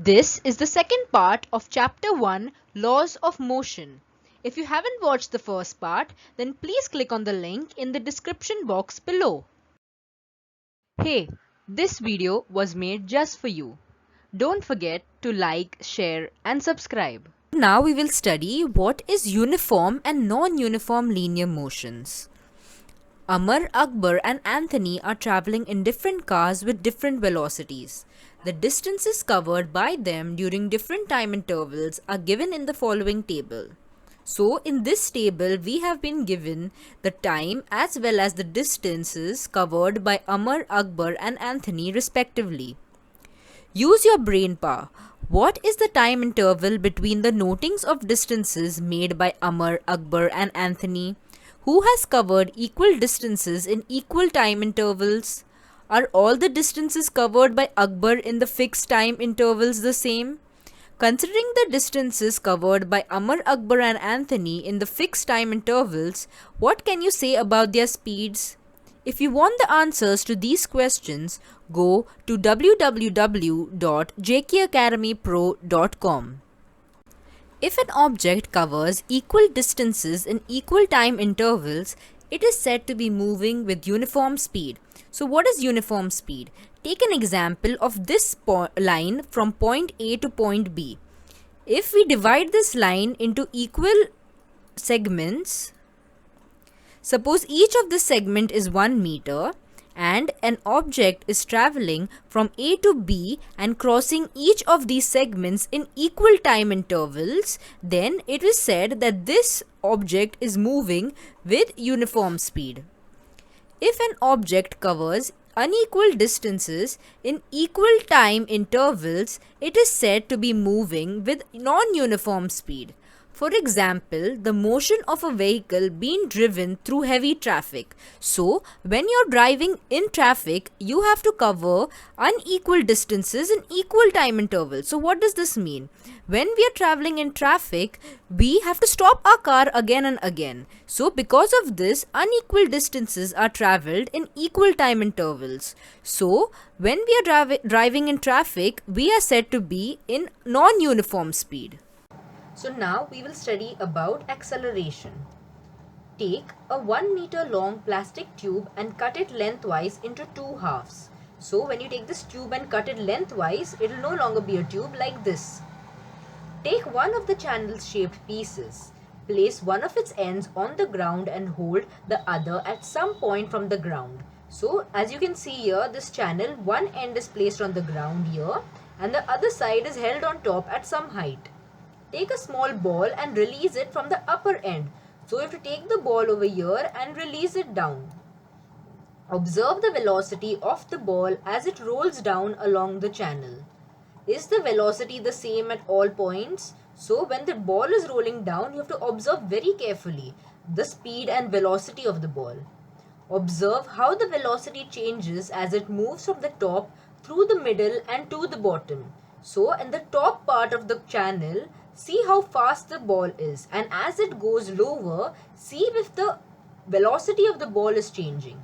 This is the second part of Chapter 1, Laws of Motion. If you haven't watched the first part, then please click on the link in the description box below. Hey, this video was made just for you. Don't forget to like, share and subscribe. Now we will study what is uniform and non-uniform linear motions. Amar, Akbar and Anthony are traveling in different cars with different velocities. The distances covered by them during different time intervals are given in the following table. So, in this table, we have been given the time as well as the distances covered by Amar, Akbar and Anthony respectively. Use your brain power. What is the time interval between the notings of distances made by Amar, Akbar and Anthony? Who has covered equal distances in equal time intervals? Are all the distances covered by Akbar in the fixed time intervals the same? Considering the distances covered by Amar, Akbar and Anthony in the fixed time intervals, what can you say about their speeds? If you want the answers to these questions, go to www.jkacademypro.com. If an object covers equal distances in equal time intervals, it is said to be moving with uniform speed. So what is uniform speed? Take an example of this line from point A to point B. If we divide this line into equal segments, suppose each of the segment is 1 meter and an object is traveling from A to B and crossing each of these segments in equal time intervals, then it is said that this object is moving with uniform speed. If an object covers unequal distances in equal time intervals, it is said to be moving with non-uniform speed. For example, the motion of a vehicle being driven through heavy traffic. So, when you're driving in traffic, you have to cover unequal distances in equal time intervals. So, what does this mean? When we are traveling in traffic, we have to stop our car again and again. So, because of this, unequal distances are traveled in equal time intervals. So, when we are driving in traffic, we are said to be in non-uniform speed. So now we will study about acceleration. Take a 1 meter long plastic tube and cut it lengthwise into two halves. So when you take this tube and cut it lengthwise, it will no longer be a tube like this. Take one of the channel shaped pieces. Place one of its ends on the ground and hold the other at some point from the ground. So as you can see here, this channel, one end is placed on the ground here and the other side is held on top at some height. Take a small ball and release it from the upper end. So you have to take the ball over here and release it down. Observe the velocity of the ball as it rolls down along the channel. Is the velocity the same at all points? So when the ball is rolling down, you have to observe very carefully the speed and velocity of the ball. Observe how the velocity changes as it moves from the top through the middle and to the bottom. So in the top part of the channel, see how fast the ball is, and as it goes lower, see if the velocity of the ball is changing.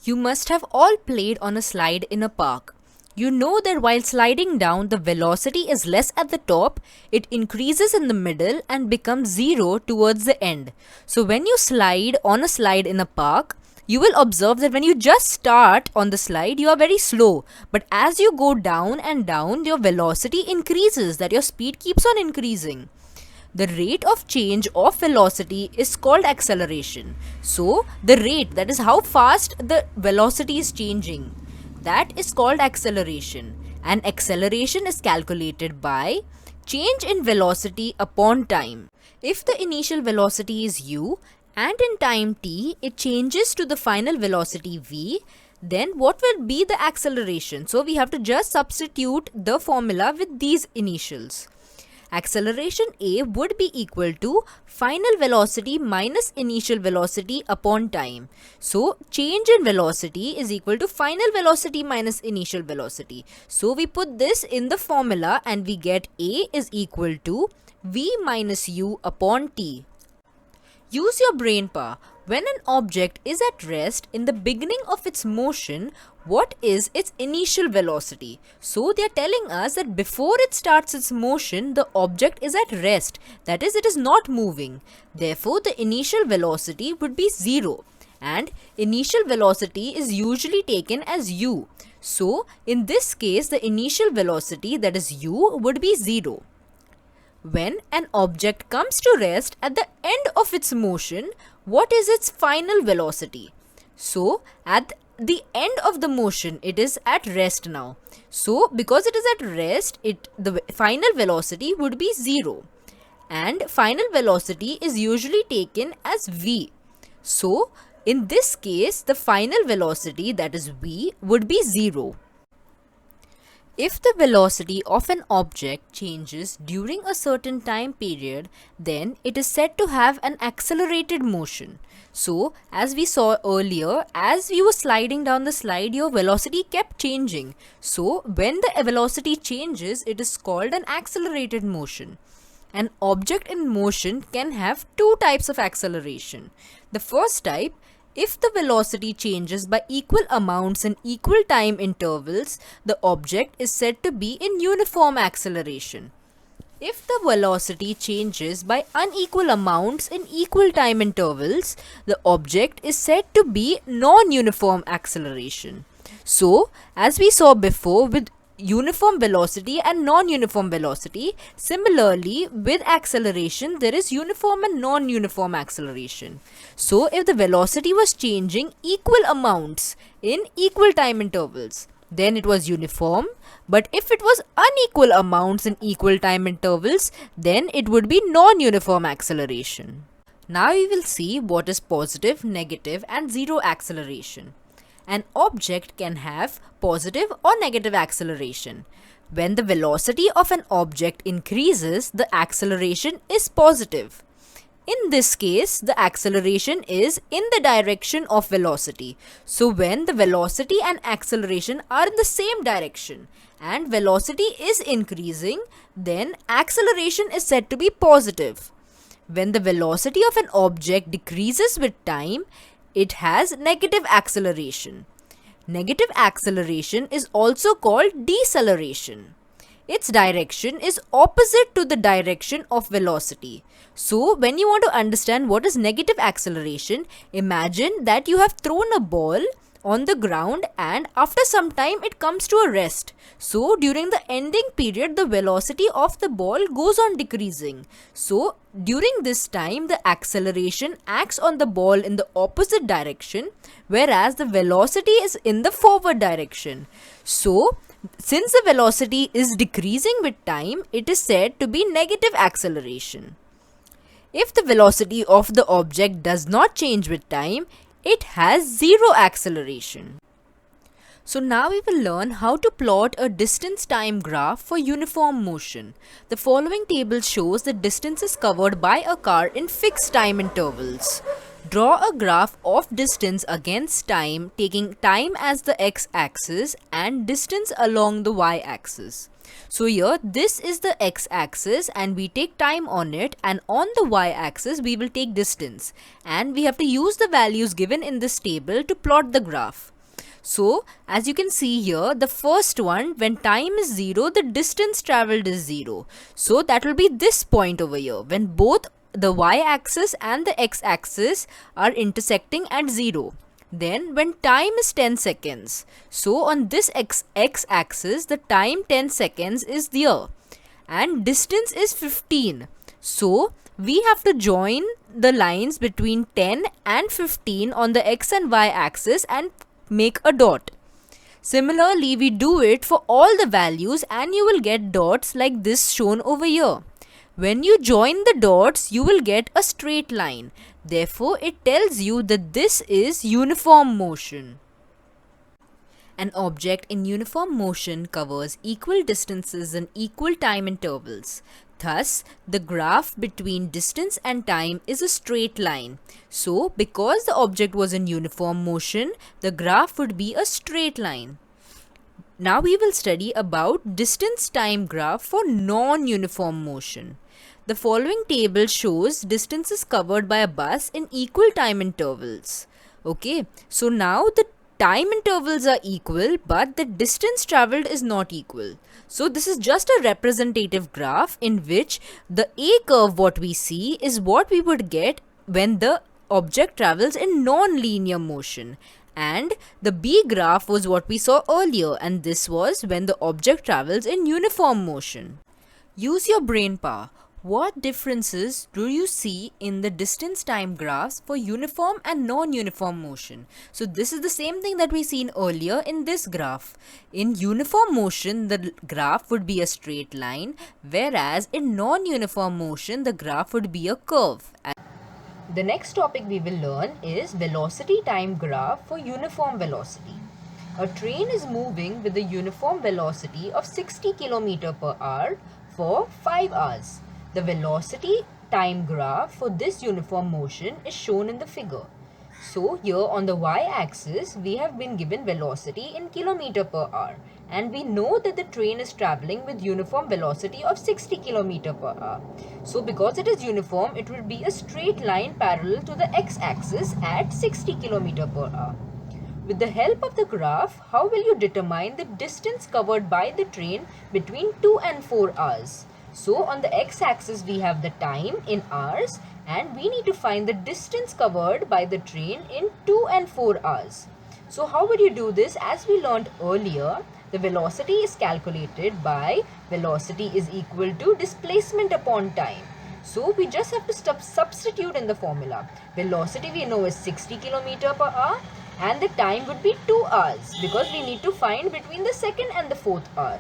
You must have all played on a slide in a park. You know that while sliding down, the velocity is less at the top, it increases in the middle and becomes 0 towards the end. So when you slide on a slide in a park, you will observe that when you just start on the slide, you are very slow. But as you go down and down, your velocity increases, that your speed keeps on increasing. The rate of change of velocity is called acceleration. So, the rate, that is how fast the velocity is changing, that is called acceleration. And acceleration is calculated by change in velocity upon time. If the initial velocity is u, and in time t, it changes to the final velocity v, then what will be the acceleration? So we have to just substitute the formula with these initials. Acceleration a would be equal to final velocity minus initial velocity upon time. So change in velocity is equal to final velocity minus initial velocity. So we put this in the formula and we get a is equal to v minus u upon t. Use your brain power. When an object is at rest in the beginning of its motion, what is its initial velocity? So they are telling us that before it starts its motion, the object is at rest. That is, it is not moving. Therefore, the initial velocity would be 0. And initial velocity is usually taken as u. So, in this case, the initial velocity, that is u, would be 0. When an object comes to rest at the end of its motion, what is its final velocity? So, at the end of the motion, it is at rest now. So, because it is at rest, the final velocity would be 0. And final velocity is usually taken as v. So, in this case, the final velocity, that is v, would be 0. If the velocity of an object changes during a certain time period, then it is said to have an accelerated motion. So, as we saw earlier, as we were sliding down the slide, your velocity kept changing. So, when the velocity changes, it is called an accelerated motion. An object in motion can have two types of acceleration. The first type, if the velocity changes by equal amounts in equal time intervals, the object is said to be in uniform acceleration. If the velocity changes by unequal amounts in equal time intervals, the object is said to be non-uniform acceleration. So, as we saw before with uniform velocity and non-uniform velocity, similarly with acceleration there is uniform and non-uniform acceleration. So if the velocity was changing equal amounts in equal time intervals, then it was uniform, but if it was unequal amounts in equal time intervals, then it would be non-uniform acceleration. Now we will see what is positive, negative and zero acceleration. An object can have positive or negative acceleration. When the velocity of an object increases, the acceleration is positive. In this case, the acceleration is in the direction of velocity. So when the velocity and acceleration are in the same direction and velocity is increasing, then acceleration is said to be positive. When the velocity of an object decreases with time, it has negative acceleration. Negative acceleration is also called deceleration. Its direction is opposite to the direction of velocity. So, when you want to understand what is negative acceleration, imagine that you have thrown a ball on the ground and after some time it comes to a rest. So, during the ending period, the velocity of the ball goes on decreasing. So, during this time, the acceleration acts on the ball in the opposite direction, whereas the velocity is in the forward direction. So, since the velocity is decreasing with time, it is said to be negative acceleration. If the velocity of the object does not change with time, it has zero acceleration. So now we will learn how to plot a distance time graph for uniform motion. The following table shows the distances covered by a car in fixed time intervals. Draw a graph of distance against time, taking time as the x-axis and distance along the y-axis. So here this is the x-axis and we take time on it, and on the y-axis we will take distance, and we have to use the values given in this table to plot the graph. So as you can see here, the first one, when time is 0, the distance traveled is 0. So that will be this point over here, when both the y-axis and the x-axis are intersecting at 0. Then when time is 10 seconds, so on this x-axis the time 10 seconds is there and distance is 15. So we have to join the lines between 10 and 15 on the x and y axis and make a dot. Similarly, we do it for all the values and you will get dots like this shown over here. When you join the dots, you will get a straight line. Therefore, it tells you that this is uniform motion. An object in uniform motion covers equal distances in equal time intervals. Thus, the graph between distance and time is a straight line. So, because the object was in uniform motion, the graph would be a straight line. Now we will study about distance time graph for non-uniform motion. The following table shows distances covered by a bus in equal time intervals. Okay, so now the time intervals are equal, but the distance traveled is not equal. So this is just a representative graph in which the A curve what we see is what we would get when the object travels in non-linear motion, and the B graph was what we saw earlier, and this was when the object travels in uniform motion. Use your brain power. What differences do you see in the distance time graphs for uniform and non-uniform motion? So this is the same thing that we seen earlier in this graph. In uniform motion, the graph would be a straight line, whereas in non-uniform motion, the graph would be a curve. The next topic we will learn is velocity time graph for uniform velocity. A train is moving with a uniform velocity of 60 km per hour for 5 hours. The velocity time graph for this uniform motion is shown in the figure. So here on the y-axis we have been given velocity in kilometer per hour, and we know that the train is traveling with uniform velocity of 60 km per hour. So because it is uniform, it will be a straight line parallel to the x-axis at 60 km per hour. With the help of the graph, how will you determine the distance covered by the train between 2 and 4 hours? So on the x-axis we have the time in hours, and we need to find the distance covered by the train in 2 and 4 hours. So how would you do this? As we learned earlier, the velocity is calculated by velocity is equal to displacement upon time. So we just have to substitute in the formula. Velocity we know is 60 km per hour, and the time would be 2 hours because we need to find between the second and the fourth hour.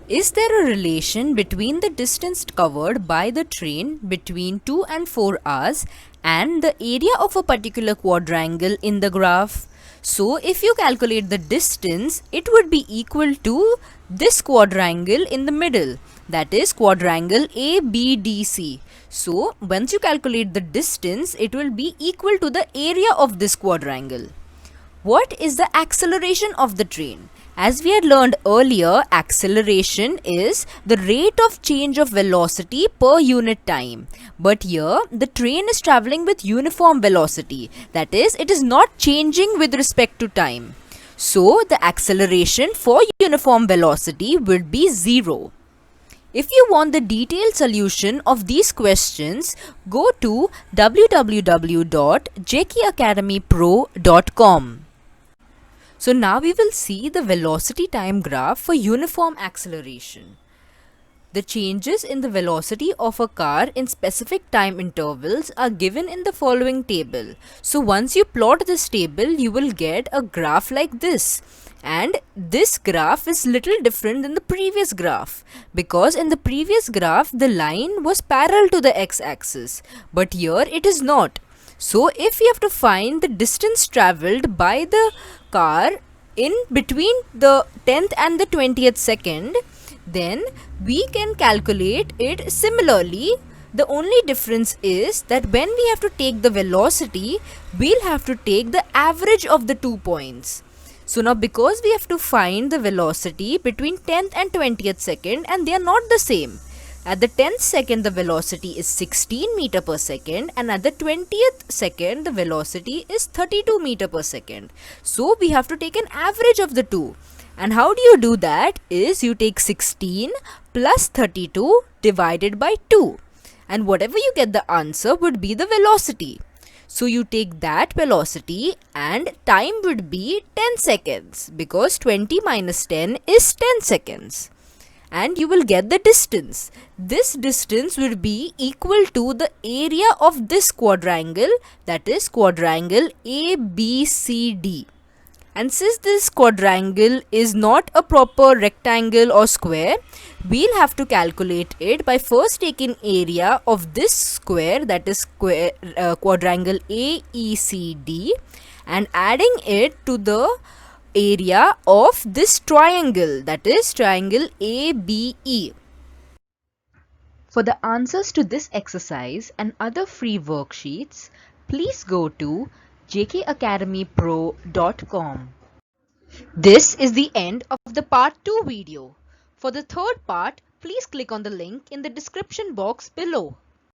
Is there a relation between the distance covered by the train between 2 and 4 hours and the area of a particular quadrangle in the graph? So if you calculate the distance, it would be equal to this quadrangle in the middle, that is quadrangle ABDC. So once you calculate the distance, it will be equal to the area of this quadrangle. What is the acceleration of the train? As we had learned earlier, acceleration is the rate of change of velocity per unit time. But here, the train is traveling with uniform velocity. That is, it is not changing with respect to time. So, the acceleration for uniform velocity would be 0. If you want the detailed solution of these questions, go to www.jkacademypro.com. So now we will see the velocity time graph for uniform acceleration. The changes in the velocity of a car in specific time intervals are given in the following table. So once you plot this table, you will get a graph like this. And this graph is little different than the previous graph, because in the previous graph the line was parallel to the x-axis, but here it is not. So if you have to find the distance travelled by the car in between the 10th and the 20th second, then we can calculate it similarly. The only difference is that when we have to take the velocity, we'll have to take the average of the 2 points. So now because we have to find the velocity between 10th and 20th second, and they are not the same. At the 10th second, the velocity is 16 meter per second, and at the 20th second, the velocity is 32 meter per second. So we have to take an average of the two. And how do you do that? Is you take 16 plus 32 divided by 2. And whatever you get, the answer would be the velocity. So you take that velocity and time would be 10 seconds, because 20 minus 10 is 10 seconds. And you will get the distance. This distance will be equal to the area of this quadrangle, that is quadrangle ABCD. And since this quadrangle is not a proper rectangle or square, we'll have to calculate it by first taking area of this square, that is quadrangle AECD, and adding it to the area of this triangle, that is triangle ABE. For the answers to this exercise and other free worksheets, please go to jkacademypro.com. This is the end of the part 2 video. For the third part, please click on the link in the description box below.